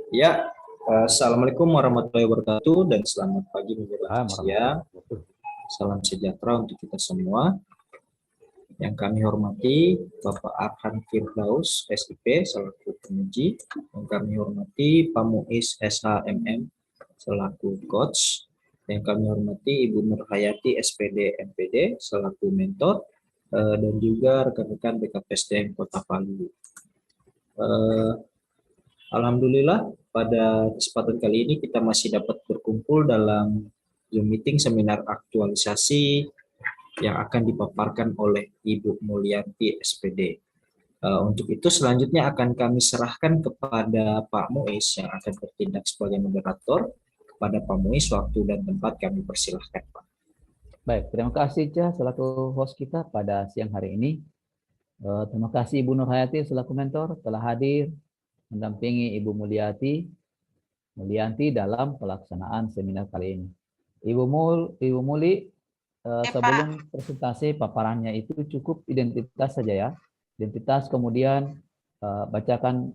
Ya, Assalamualaikum warahmatullahi wabarakatuh dan selamat pagi menjelang siang. Warahmatullahi Salam sejahtera untuk kita semua. Yang kami hormati Bapak Arhan Firdaus, SIP, selaku penguji. Yang kami hormati Pak Muiz SHMM, selaku coach. Yang kami hormati Ibu Nur Hayati, SPD, MPD, selaku mentor. Dan juga rekan-rekan BKPSDM Kota Palu. Alhamdulillah, pada kesempatan kali ini kita masih dapat berkumpul dalam Zoom meeting seminar aktualisasi yang akan dipaparkan oleh Ibu Mulyanti SPD. Untuk itu selanjutnya akan kami serahkan kepada Pak Muiz yang akan bertindak sebagai moderator. Kepada Pak Muiz, waktu dan tempat kami persilahkan, Pak. Baik, terima kasih Cah selaku host kita pada siang hari ini. Terima kasih Ibu Nur Hayati selaku mentor telah hadir mendampingi Ibu Mulyanti dalam pelaksanaan seminar kali ini. Ibu Muli, sebelum presentasi paparannya itu cukup identitas saja ya. Identitas, kemudian bacakan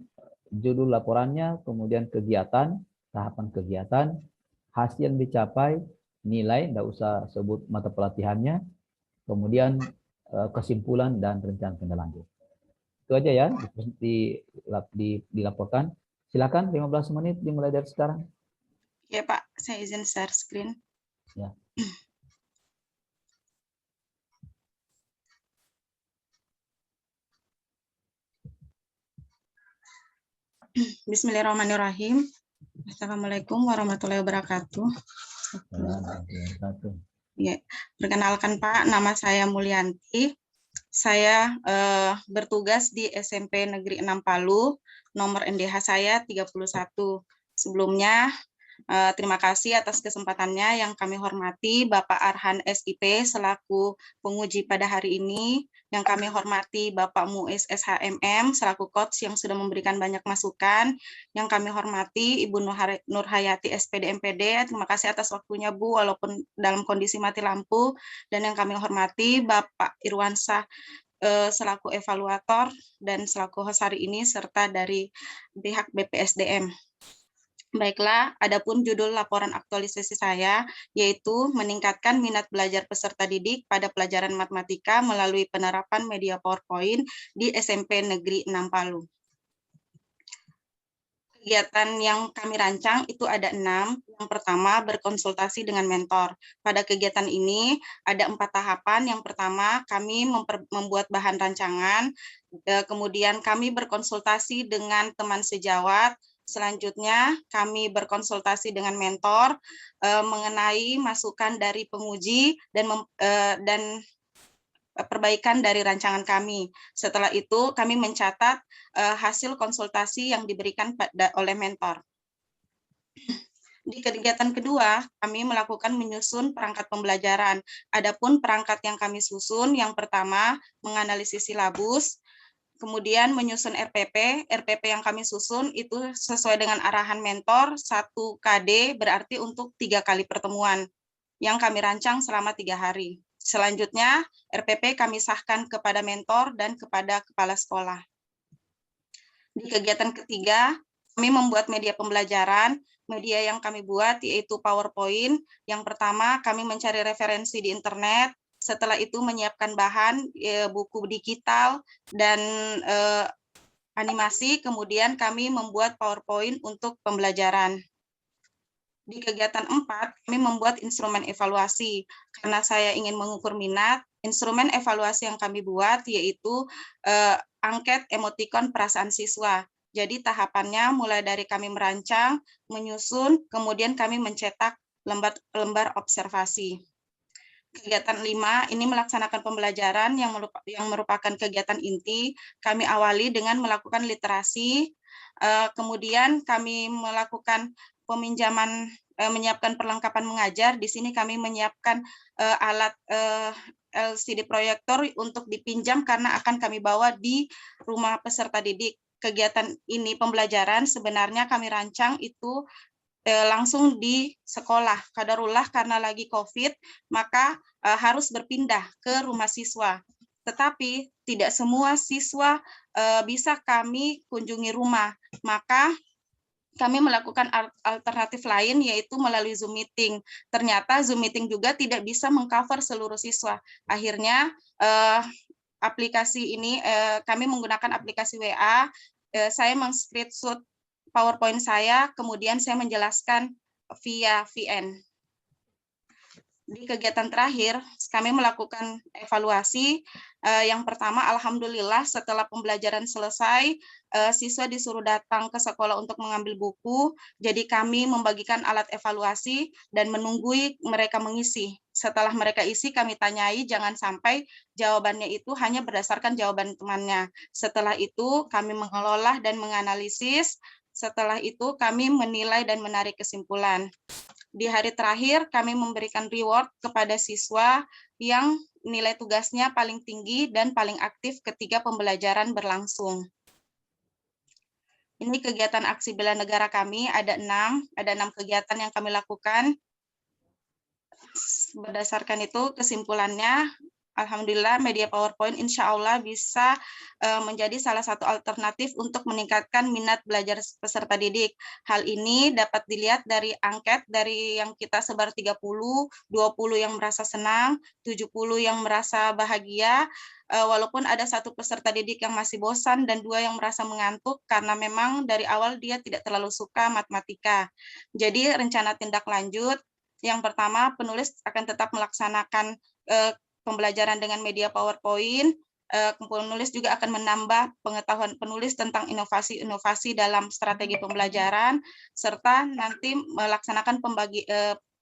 judul laporannya, kemudian kegiatan, tahapan kegiatan, hasil yang dicapai, nilai, tidak usah sebut mata pelatihannya, kemudian kesimpulan dan rencana tindak lanjut. Itu aja ya dilaporkan. Silakan 15 menit dimulai dari sekarang. Ya Pak, saya izin share screen. Ya. Bismillahirrahmanirrahim. Assalamualaikum warahmatullahi wabarakatuh. Ya, perkenalkan Pak, nama saya Mulyanti. Saya bertugas di SMP Negeri 6 Palu, nomor NDH saya 31. Sebelumnya, terima kasih atas kesempatannya. Yang kami hormati Bapak Arhan SIP selaku penguji pada hari ini. Yang kami hormati Bapak Muiz SHMM selaku coach yang sudah memberikan banyak masukan. Yang kami hormati Ibu Nur Hayati SPD MPD. Terima kasih atas waktunya Bu, walaupun dalam kondisi mati lampu. Dan yang kami hormati Bapak Irwansyah selaku evaluator dan selaku host hari ini serta dari pihak BPSDM. Baiklah, adapun judul laporan aktualisasi saya yaitu meningkatkan minat belajar peserta didik pada pelajaran matematika melalui penerapan media PowerPoint di SMP Negeri 6 Palu. Kegiatan yang kami rancang itu ada 6. Yang pertama, berkonsultasi dengan mentor. Pada kegiatan ini ada 4 tahapan. Yang pertama, kami membuat bahan rancangan. Kemudian kami berkonsultasi dengan teman sejawat. Selanjutnya, kami berkonsultasi dengan mentor mengenai masukan dari penguji dan perbaikan dari rancangan kami. Setelah itu, kami mencatat hasil konsultasi yang diberikan oleh mentor. Di kegiatan kedua, kami melakukan menyusun perangkat pembelajaran. Adapun perangkat yang kami susun, yang pertama, menganalisis silabus, kemudian menyusun RPP. RPP yang kami susun itu sesuai dengan arahan mentor, 1 KD berarti untuk 3 kali pertemuan yang kami rancang selama 3 hari. Selanjutnya, RPP kami sahkan kepada mentor dan kepada kepala sekolah. Di kegiatan ketiga, kami membuat media pembelajaran. Media yang kami buat yaitu PowerPoint. Yang pertama, kami mencari referensi di internet. Setelah itu menyiapkan bahan, buku digital, dan animasi. Kemudian kami membuat PowerPoint untuk pembelajaran. Di kegiatan 4, kami membuat instrumen evaluasi. Karena saya ingin mengukur minat, instrumen evaluasi yang kami buat yaitu angket emotikon perasaan siswa. Jadi tahapannya mulai dari kami merancang, menyusun, kemudian kami mencetak lembar observasi. Kegiatan 5 ini melaksanakan pembelajaran yang merupakan kegiatan inti. Kami awali dengan melakukan literasi, kemudian kami melakukan peminjaman, menyiapkan perlengkapan mengajar. Di sini kami menyiapkan alat LCD proyektor untuk dipinjam karena akan kami bawa di rumah peserta didik. Kegiatan ini pembelajaran sebenarnya kami rancang itu langsung di sekolah. Qadarullah karena lagi COVID, maka harus berpindah ke rumah siswa. Tetapi tidak semua siswa bisa kami kunjungi rumah. Maka kami melakukan alternatif lain, yaitu melalui Zoom meeting. Ternyata Zoom meeting juga tidak bisa mengcover seluruh siswa. Akhirnya aplikasi ini, kami menggunakan aplikasi WA, saya meng-screenshot PowerPoint saya, kemudian saya menjelaskan via VN. Di kegiatan terakhir, kami melakukan evaluasi. Yang pertama, alhamdulillah setelah pembelajaran selesai, siswa disuruh datang ke sekolah untuk mengambil buku. Jadi kami membagikan alat evaluasi dan menunggu mereka mengisi. Setelah mereka isi, kami tanyai, jangan sampai jawabannya itu hanya berdasarkan jawaban temannya. Setelah itu, kami mengelola dan menganalisis. Setelah itu, kami menilai dan menarik kesimpulan. Di hari terakhir, kami memberikan reward kepada siswa yang nilai tugasnya paling tinggi dan paling aktif ketika pembelajaran berlangsung. Ini kegiatan aksi bela negara kami, ada 6 kegiatan yang kami lakukan. Berdasarkan itu, kesimpulannya, alhamdulillah media PowerPoint insya Allah bisa menjadi salah satu alternatif untuk meningkatkan minat belajar peserta didik. Hal ini dapat dilihat dari angket dari yang kita sebar 30, 20 yang merasa senang, 70 yang merasa bahagia, walaupun ada 1 peserta didik yang masih bosan dan 2 yang merasa mengantuk karena memang dari awal dia tidak terlalu suka matematika. Jadi rencana tindak lanjut, yang pertama penulis akan tetap melaksanakan pembelajaran dengan media PowerPoint. Penulis juga akan menambah pengetahuan penulis tentang inovasi-inovasi dalam strategi pembelajaran, serta nanti melaksanakan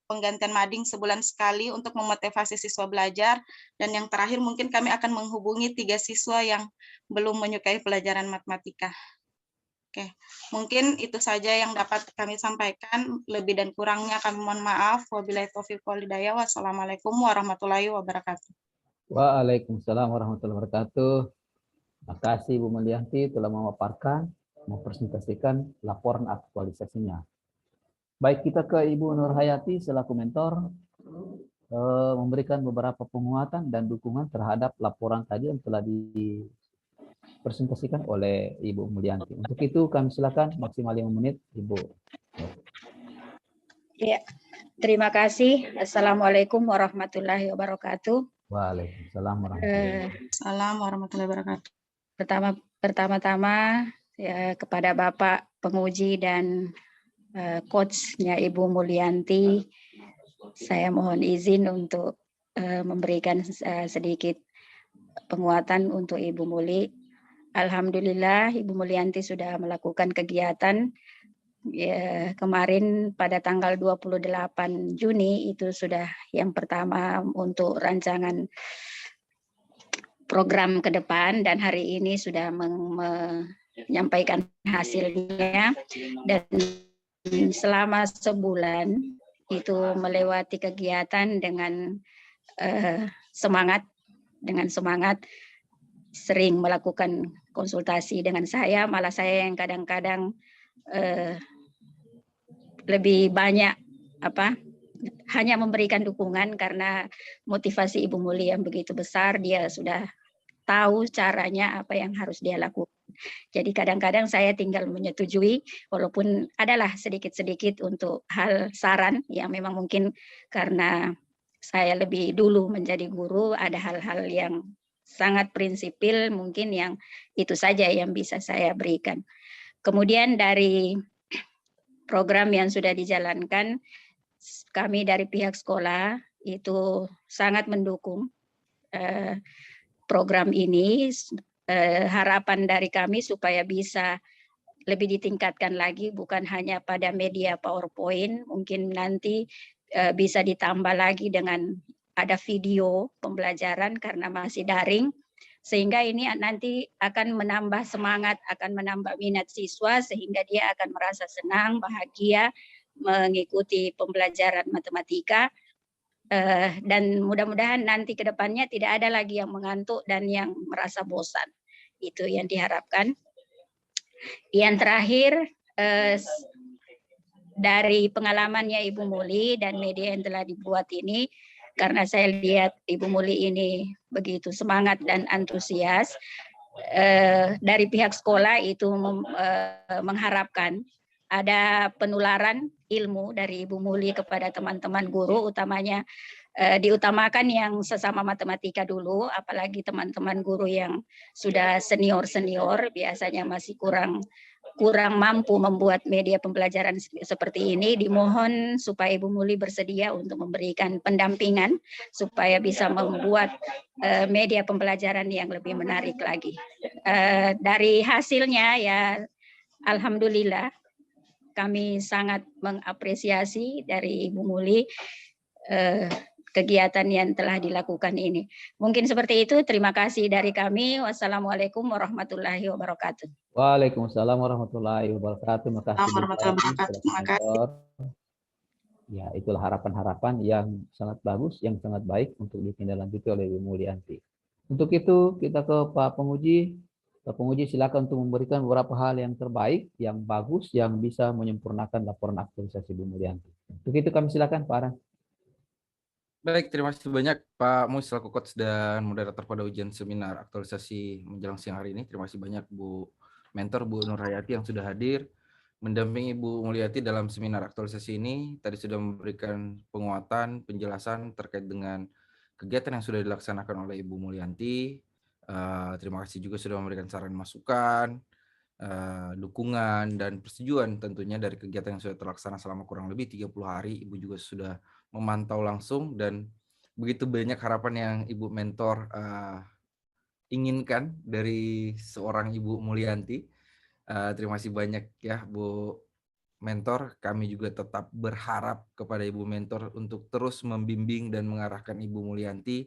penggantian mading sebulan sekali untuk memotivasi siswa belajar. Dan yang terakhir mungkin kami akan menghubungi 3 siswa yang belum menyukai pelajaran matematika. Oke, mungkin itu saja yang dapat kami sampaikan. Lebih dan kurangnya kami mohon maaf. Wabillahi taufiq wal hidayah. Wassalamualaikum warahmatullahi wabarakatuh. Waalaikumsalam warahmatullahi wabarakatuh. Terima kasih Bu Mulyanti telah memaparkan, mempresentasikan laporan aktualisasinya. Baik, kita ke Ibu Nurhayati selaku mentor, memberikan beberapa penguatan dan dukungan terhadap laporan tadi yang telah dipresentasikan oleh Ibu Mulyanti. Untuk itu kami silakan maksimal 5 menit, Ibu. Ya, terima kasih. Assalamualaikum warahmatullahi wabarakatuh. Waalaikumsalam warahmatullahi wabarakatuh. Pertama-tama ya, kepada Bapak penguji dan coachnya Ibu Mulyanti, saya mohon izin untuk memberikan sedikit penguatan untuk Ibu Muli. Alhamdulillah Ibu Mulyanti sudah melakukan kegiatan ya, kemarin pada tanggal 28 Juni itu sudah yang pertama untuk rancangan program ke depan, dan hari ini sudah menyampaikan hasilnya, dan selama sebulan itu melewati kegiatan dengan semangat, sering melakukan konsultasi dengan saya, malah saya yang kadang-kadang lebih banyak hanya memberikan dukungan karena motivasi Ibu Muli yang begitu besar. Dia sudah tahu caranya apa yang harus dia lakukan. Jadi kadang-kadang saya tinggal menyetujui, walaupun adalah sedikit-sedikit untuk hal saran yang memang mungkin karena saya lebih dulu menjadi guru, ada hal-hal yang sangat prinsipil mungkin yang itu saja yang bisa saya berikan. Kemudian dari program yang sudah dijalankan, kami dari pihak sekolah itu sangat mendukung program ini. Harapan dari kami supaya bisa lebih ditingkatkan lagi, bukan hanya pada media PowerPoint, mungkin nanti bisa ditambah lagi dengan ada video pembelajaran karena masih daring, sehingga ini nanti akan menambah semangat, akan menambah minat siswa, sehingga dia akan merasa senang, bahagia mengikuti pembelajaran matematika, dan mudah-mudahan nanti ke depannya tidak ada lagi yang mengantuk dan yang merasa bosan. Itu yang diharapkan. Yang terakhir, dari pengalamannya Ibu Muli dan media yang telah dibuat ini, karena saya lihat Ibu Muli ini begitu semangat dan antusias, dari pihak sekolah itu mengharapkan ada penularan ilmu dari Ibu Muli kepada teman-teman guru, utamanya diutamakan yang sesama matematika dulu, apalagi teman-teman guru yang sudah senior-senior biasanya masih kurang mampu membuat media pembelajaran seperti ini. Dimohon supaya Ibu Muli bersedia untuk memberikan pendampingan supaya bisa membuat media pembelajaran yang lebih menarik lagi. Dari hasilnya ya alhamdulillah kami sangat mengapresiasi dari Ibu Muli kegiatan yang telah dilakukan ini. Mungkin seperti itu. Terima kasih dari kami. Wassalamualaikum warahmatullahi wabarakatuh. Waalaikumsalam warahmatullahi wabarakatuh. Terima kasih. Terima kasih. Ya, itulah harapan-harapan yang sangat bagus, yang sangat baik untuk ditindaklanjuti oleh Ibu Mulyanti. Untuk itu kita ke Pak Penguji. Pak Penguji silakan untuk memberikan beberapa hal yang terbaik, yang bagus, yang bisa menyempurnakan laporan aktualisasi Ibu Mulyanti. Untuk itu kami silakan Pak Aran. Baik, terima kasih banyak Pak Mus selaku coach dan moderator pada ujian seminar aktualisasi menjelang siang hari ini. Terima kasih banyak Bu Mentor, Bu Nur Hayati yang sudah hadir mendampingi Bu Mulyanti dalam seminar aktualisasi ini. Tadi sudah memberikan penguatan, penjelasan terkait dengan kegiatan yang sudah dilaksanakan oleh Ibu Mulyanti. Terima kasih juga sudah memberikan saran masukan, dukungan, dan persetujuan tentunya dari kegiatan yang sudah terlaksana selama kurang lebih 30 hari. Ibu juga sudah memantau langsung dan begitu banyak harapan yang Ibu Mentor inginkan dari seorang Ibu Mulyanti. Terima kasih banyak ya Bu Mentor. Kami juga tetap berharap kepada Ibu Mentor untuk terus membimbing dan mengarahkan Ibu Mulyanti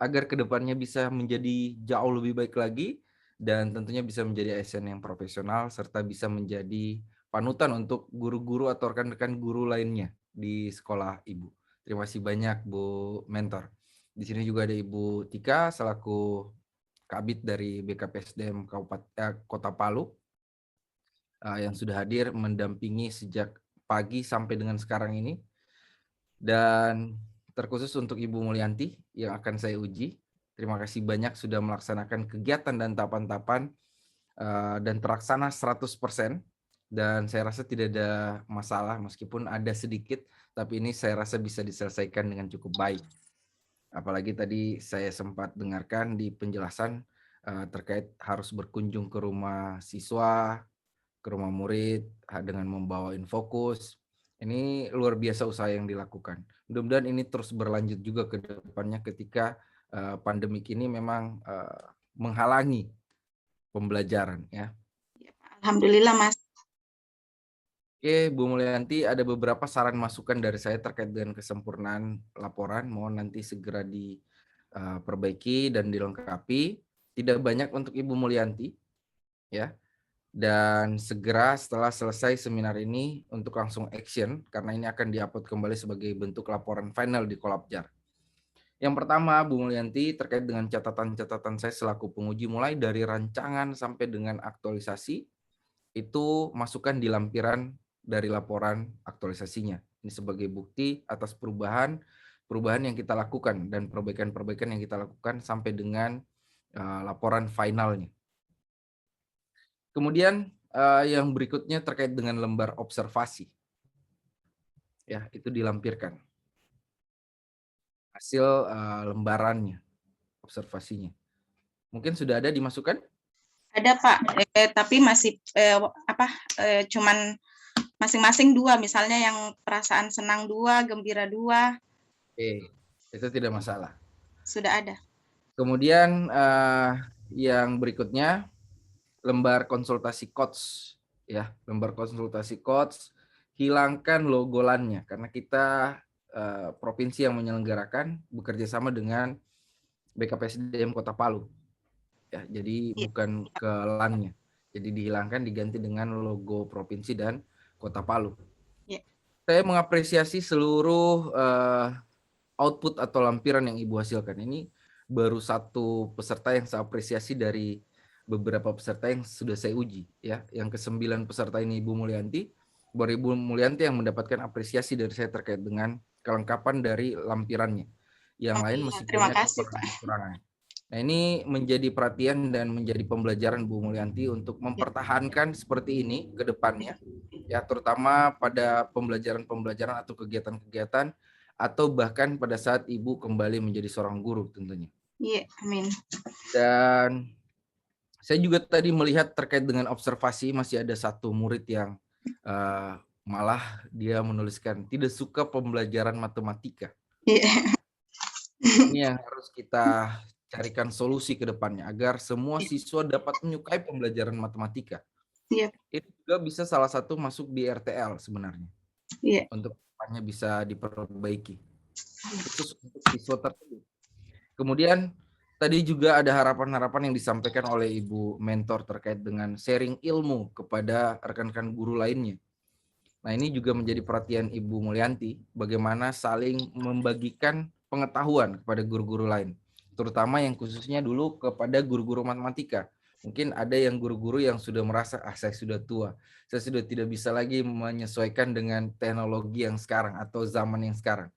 agar kedepannya bisa menjadi jauh lebih baik lagi dan tentunya bisa menjadi ASN yang profesional serta bisa menjadi panutan untuk guru-guru atau rekan-rekan guru lainnya di sekolah Ibu. Terima kasih banyak Bu Mentor. Di sini juga ada Ibu Tika selaku Kabid dari BKPSDM Kota Palu yang sudah hadir mendampingi sejak pagi sampai dengan sekarang ini. Dan terkhusus untuk Ibu Mulyanti yang akan saya uji. Terima kasih banyak sudah melaksanakan kegiatan dan tahapan-tahapan dan terlaksana 100%. Dan saya rasa tidak ada masalah meskipun ada sedikit, tapi ini saya rasa bisa diselesaikan dengan cukup baik. Apalagi tadi saya sempat dengarkan di penjelasan terkait harus berkunjung ke rumah siswa, ke rumah murid dengan membawa infokus. Ini luar biasa usaha yang dilakukan. Mudah-mudahan ini terus berlanjut juga ke depannya ketika pandemik ini memang menghalangi pembelajaran ya. Alhamdulillah Mas. Oke, Bu Mulyanti, ada beberapa saran masukan dari saya terkait dengan kesempurnaan laporan. Mohon nanti segera diperbaiki dan dilengkapi. Tidak banyak untuk Ibu Mulyanti ya. Dan segera setelah selesai seminar ini untuk langsung action karena ini akan diupload kembali sebagai bentuk laporan final di Kolabjar. Yang pertama, Bu Mulyanti, terkait dengan catatan-catatan saya selaku penguji mulai dari rancangan sampai dengan aktualisasi itu masukkan di lampiran dari laporan aktualisasinya. Ini sebagai bukti atas perubahan yang kita lakukan dan perbaikan-perbaikan yang kita lakukan sampai dengan laporan finalnya. Kemudian yang berikutnya terkait dengan lembar observasi. Ya, itu dilampirkan. Hasil lembarannya, observasinya. Mungkin sudah ada dimasukkan? Ada Pak, tapi masih cuman masing-masing 2, misalnya yang perasaan senang 2, gembira 2. Oke, itu tidak masalah. Sudah ada. Kemudian yang berikutnya lembar konsultasi coach ya, lembar konsultasi coach, hilangkan logo LAN-nya karena kita provinsi yang menyelenggarakan bekerja sama dengan BKPSDM Kota Palu. Ya, jadi bukan ke LAN-nya. Jadi dihilangkan diganti dengan logo provinsi dan Kota Palu. Saya mengapresiasi seluruh output atau lampiran yang Ibu hasilkan. Ini baru satu peserta yang saya apresiasi dari beberapa peserta yang sudah saya uji ya. Yang ke-9 peserta ini Ibu Mulyanti. Baru Ibu Mulyanti yang mendapatkan apresiasi dari saya terkait dengan kelengkapan dari lampirannya. Yang lain masih terima kasih, Pak. kekurangan. Nah, ini menjadi perhatian dan menjadi pembelajaran Bu Mulyanti untuk mempertahankan seperti ini ke depannya, ya, terutama pada pembelajaran-pembelajaran atau kegiatan-kegiatan, atau bahkan pada saat Ibu kembali menjadi seorang guru tentunya. Iya, amin. Dan saya juga tadi melihat terkait dengan observasi, masih ada satu murid yang malah dia menuliskan tidak suka pembelajaran matematika. Iya. Ini yang harus kita carikan solusi ke depannya agar semua siswa dapat menyukai pembelajaran matematika. Iya. Itu juga bisa salah satu masuk di RTL sebenarnya. Iya. Untuk depannya bisa diperbaiki. Khusus untuk siswa tersebut. Kemudian tadi juga ada harapan-harapan yang disampaikan oleh Ibu mentor terkait dengan sharing ilmu kepada rekan-rekan guru lainnya. Nah, ini juga menjadi perhatian Ibu Mulyanti, bagaimana saling membagikan pengetahuan kepada guru-guru lain, terutama yang khususnya dulu kepada guru-guru matematika. Mungkin ada yang guru-guru yang sudah merasa, saya sudah tua, saya sudah tidak bisa lagi menyesuaikan dengan teknologi yang sekarang atau zaman yang sekarang.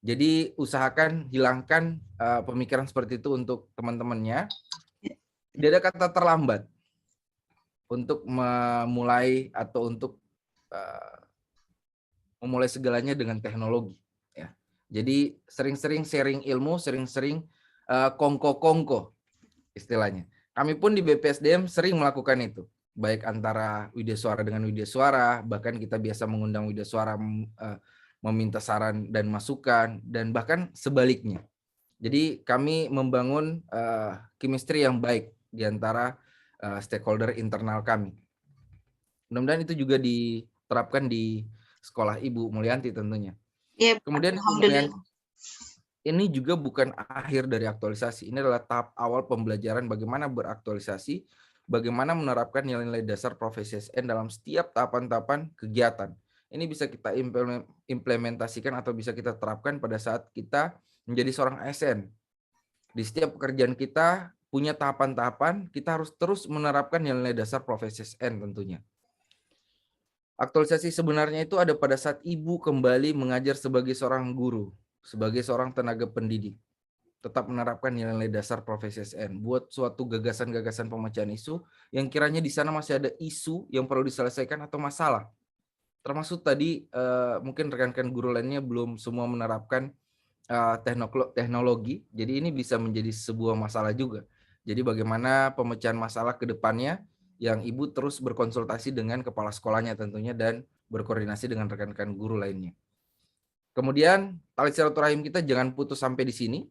Jadi usahakan hilangkan pemikiran seperti itu untuk teman-temannya. Tidak ada kata terlambat untuk memulai atau untuk memulai segalanya dengan teknologi. Ya. Jadi sering-sering sharing ilmu, sering-sering kongko-kongko istilahnya. Kami pun di BPSDM sering melakukan itu, baik antara Widya Suara dengan Widya Suara, bahkan kita biasa mengundang Widya Suara meminta saran dan masukan, dan bahkan sebaliknya. Jadi kami membangun chemistry yang baik di antara stakeholder internal kami. Mudah-mudahan itu juga diterapkan di sekolah Ibu Mulyanti tentunya. Iya, Kemudian Ibu Mulyanti, ini juga bukan akhir dari aktualisasi. Ini adalah tahap awal pembelajaran bagaimana beraktualisasi, bagaimana menerapkan nilai-nilai dasar profesi ASN dalam setiap tahapan-tahapan kegiatan. Ini bisa kita implementasikan atau bisa kita terapkan pada saat kita menjadi seorang ASN. Di setiap pekerjaan kita punya tahapan-tahapan, kita harus terus menerapkan nilai-nilai dasar profesi ASN tentunya. Aktualisasi sebenarnya itu ada pada saat Ibu kembali mengajar sebagai seorang guru, sebagai seorang tenaga pendidik. Tetap menerapkan nilai-nilai dasar profesi ASN, buat suatu gagasan-gagasan pemecahan isu yang kiranya di sana masih ada isu yang perlu diselesaikan atau masalah. Termasuk tadi mungkin rekan-rekan guru lainnya belum semua menerapkan teknologi, jadi ini bisa menjadi sebuah masalah juga. Jadi bagaimana pemecahan masalah ke depannya yang Ibu terus berkonsultasi dengan kepala sekolahnya tentunya dan berkoordinasi dengan rekan-rekan guru lainnya. Kemudian tali silaturahim kita jangan putus sampai di sini.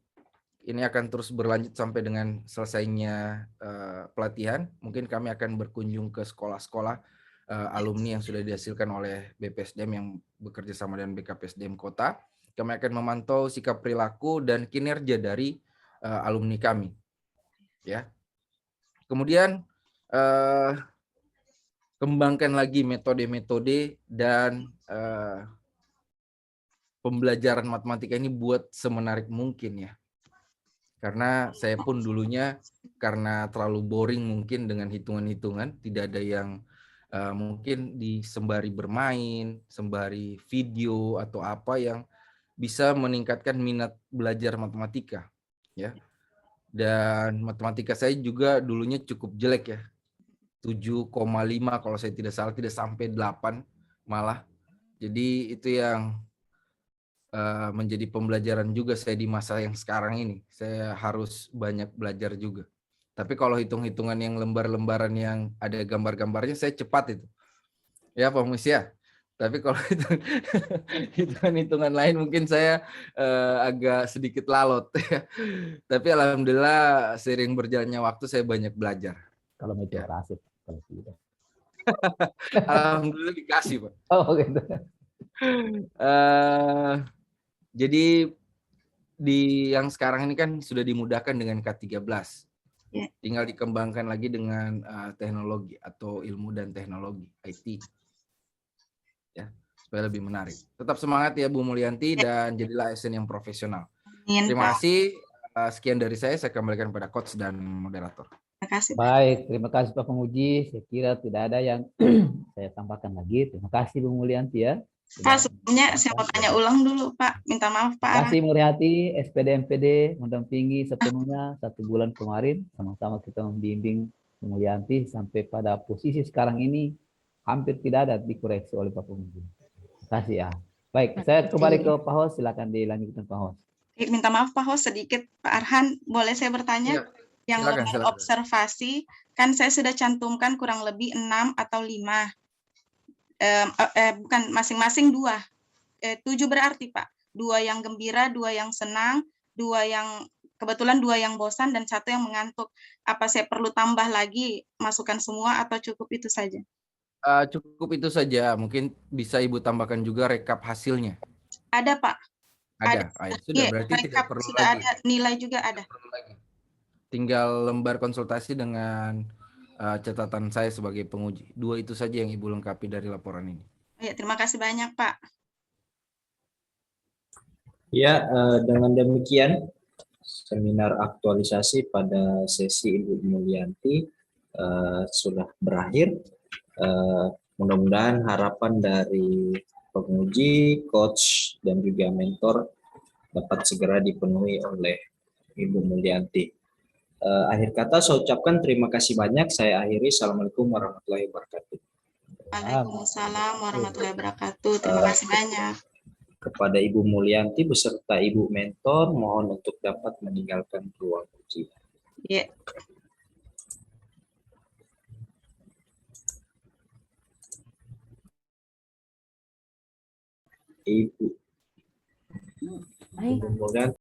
Ini akan terus berlanjut sampai dengan selesainya pelatihan. Mungkin kami akan berkunjung ke sekolah-sekolah alumni yang sudah dihasilkan oleh BPSDM yang bekerja sama dengan BKPSDM Kota. Kami akan memantau sikap perilaku dan kinerja dari alumni kami. Ya. Kemudian kembangkan lagi metode-metode dan pembelajaran matematika ini buat semenarik mungkin ya. Karena saya pun dulunya karena terlalu boring mungkin dengan hitungan-hitungan, tidak ada yang mungkin sembari bermain, sembari video atau apa yang bisa meningkatkan minat belajar matematika ya. Dan matematika saya juga dulunya cukup jelek ya. 7,5 kalau saya tidak salah, tidak sampai 8 malah. Jadi itu yang menjadi pembelajaran juga saya di masa yang sekarang ini. Saya harus banyak belajar juga. Tapi kalau hitung-hitungan yang lembar-lembaran yang ada gambar-gambarnya saya cepat itu. Ya Pak Mus ya. Tapi kalau hitungan-hitungan lain mungkin saya agak sedikit lalot. Tapi alhamdulillah seiring berjalannya waktu saya banyak belajar. Kalau mau operasi, kalau tidak. Alhamdulillah dikasih Pak. Oh gitu. Jadi di yang sekarang ini kan sudah dimudahkan dengan K13. Tinggal dikembangkan lagi dengan teknologi atau ilmu dan teknologi IT. Ya, supaya lebih menarik. Tetap semangat ya Bu Mulyanti dan jadilah ASN yang profesional. Terima kasih. Sekian dari saya kembalikan pada coach dan moderator. Terima kasih. Baik, terima kasih Pak Penguji. Saya kira tidak ada yang saya tambahkan lagi. Terima kasih Bu Mulyanti ya. Pak, sebelumnya saya mau tanya ulang dulu, Pak. Minta maaf, Pak Arhan. Kasih Muriati, SPD MPD mendampingi sepenuhnya 1 bulan kemarin, sama-sama kita membimbing Mulyanti sampai pada posisi sekarang ini hampir tidak ada dikoreksi oleh Pak Penguji. Terima kasih ya. Baik, saya kembali ke Pak Hos, silakan dilanjutkan Pak Hos. Minta maaf Pak Hos, sedikit Pak Arhan, boleh saya bertanya? Iya, Yang silakan, lembar silakan. observasi, kan saya sudah cantumkan kurang lebih 6 atau 5. Bukan, masing-masing 2. 7 berarti Pak. 2 yang gembira, 2 yang senang, 2 yang kebetulan 2 yang bosan, dan 1 yang mengantuk. Apa saya perlu tambah lagi, masukkan semua atau cukup itu saja? Cukup itu saja. Mungkin bisa Ibu tambahkan juga rekap hasilnya. Ada Pak. Ada. Ya, sudah, Iya, berarti tidak rekap perlu sudah lagi. ada, nilai juga ada. Tidak perlu lagi. Tinggal lembar konsultasi dengan catatan saya sebagai penguji. 2 itu saja yang Ibu lengkapi dari laporan ini. Ya, terima kasih banyak Pak. Ya, dengan demikian seminar aktualisasi pada sesi Ibu Mulyanti sudah berakhir. Mudah-mudahan harapan dari penguji, coach, dan juga mentor dapat segera dipenuhi oleh Ibu Mulyanti. Akhir kata saya ucapkan terima kasih banyak. Saya akhiri. Assalamualaikum warahmatullahi wabarakatuh. Waalaikumsalam warahmatullahi wabarakatuh. Terima kasih banyak. Kepada Ibu Mulyanti beserta Ibu mentor, mohon untuk dapat meninggalkan ruang uji. Ya. Ibu Mulyanti.